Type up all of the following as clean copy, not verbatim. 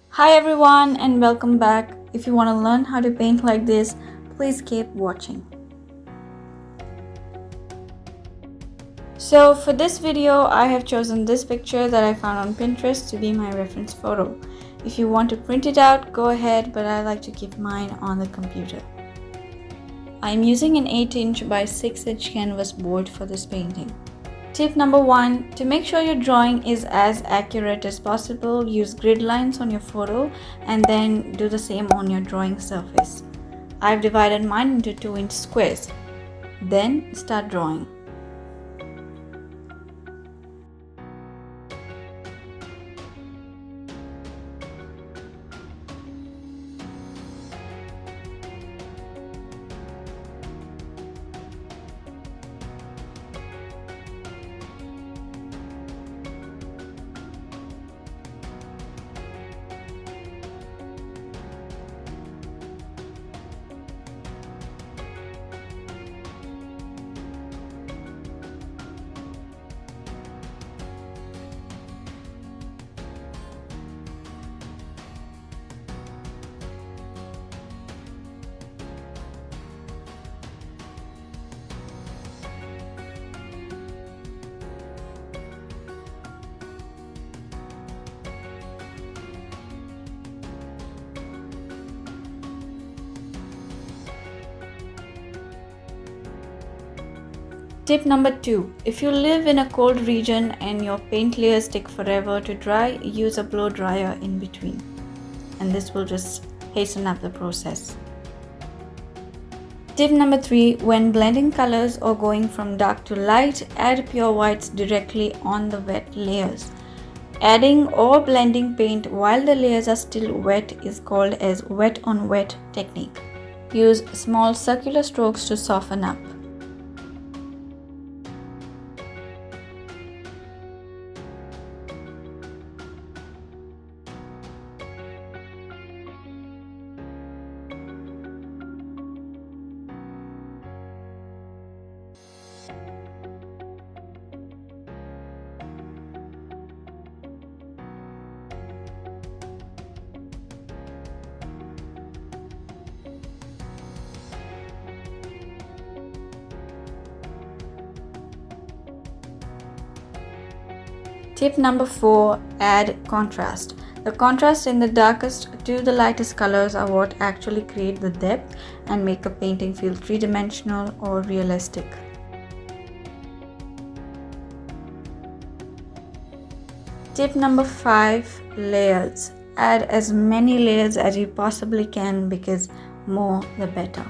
Hi everyone and welcome back. If you want to learn how to paint like this, please keep watching. So for this video, I have chosen this picture that I found on Pinterest to be my reference photo. If you want to print it out, go ahead, but I like to keep mine on the computer. I'm using an 8-inch by 6-inch canvas board for this painting. Tip number 1, to make sure your drawing is as accurate as possible, use grid lines on your photo and then do the same on your drawing surface. I've divided mine into 2-inch squares. Then start drawing. Tip number 2, if you live in a cold region and your paint layers take forever to dry, use a blow dryer in between. And this will just hasten up the process. Tip number 3, when blending colors or going from dark to light, add pure whites directly on the wet layers. Adding or blending paint while the layers are still wet is called as wet on wet technique. Use small circular strokes to soften up. Tip number 4, add contrast. The contrast in the darkest to the lightest colors are what actually create the depth and make a painting feel three-dimensional or realistic. Tip number 5, layers. Add as many layers as you possibly can because more the better.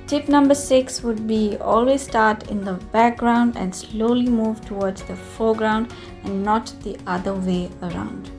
Tip number 6 would be always start in the background and slowly move towards the foreground and not the other way around.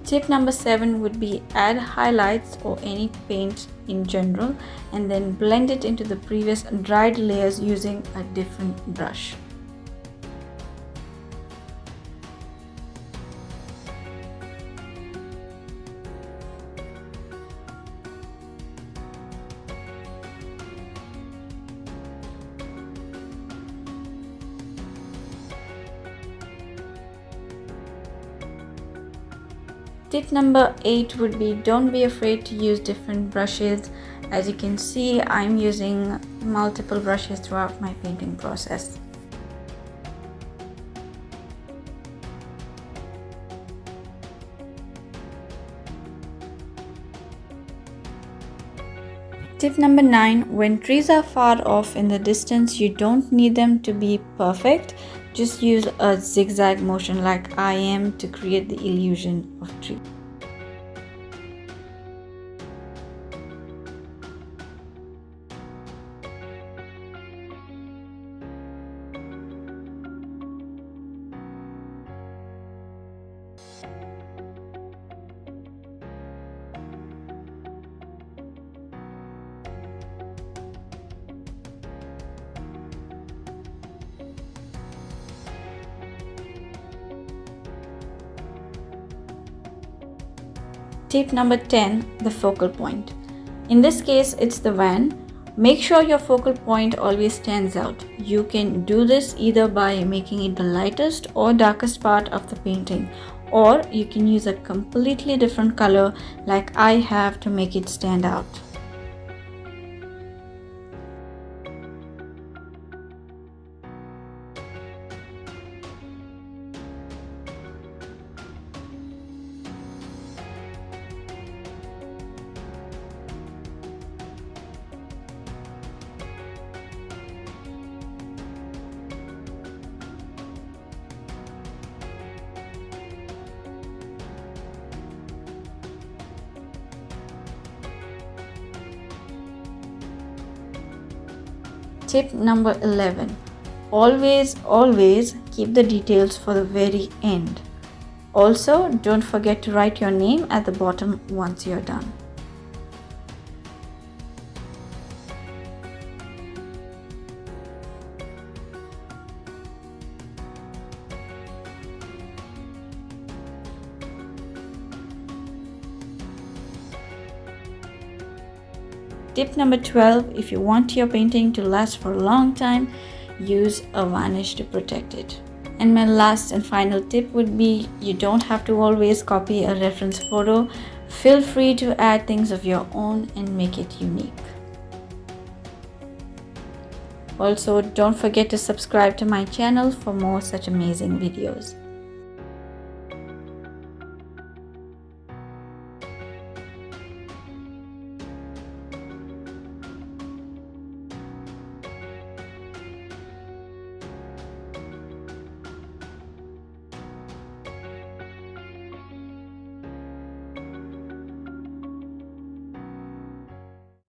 Tip number 7 would be add highlights or any paint in general and then blend it into the previous dried layers using a different brush. Tip number 8 would be don't be afraid to use different brushes. As you can see, I'm using multiple brushes throughout my painting process. Tip number 9, when trees are far off in the distance, you don't need them to be perfect. Just use a zigzag motion like I am to create the illusion of tree. Tip number 10, the focal point. In this case, it's the van. Make sure your focal point always stands out. You can do this either by making it the lightest or darkest part of the painting, or you can use a completely different color like I have to make it stand out. Tip number 11, always keep the details for the very end. Also, don't forget to write your name at the bottom once you're done. Tip number 12, if you want your painting to last for a long time, use a varnish to protect it. And my last and final tip would be you don't have to always copy a reference photo. Feel free to add things of your own and make it unique. Also, don't forget to subscribe to my channel for more such amazing videos.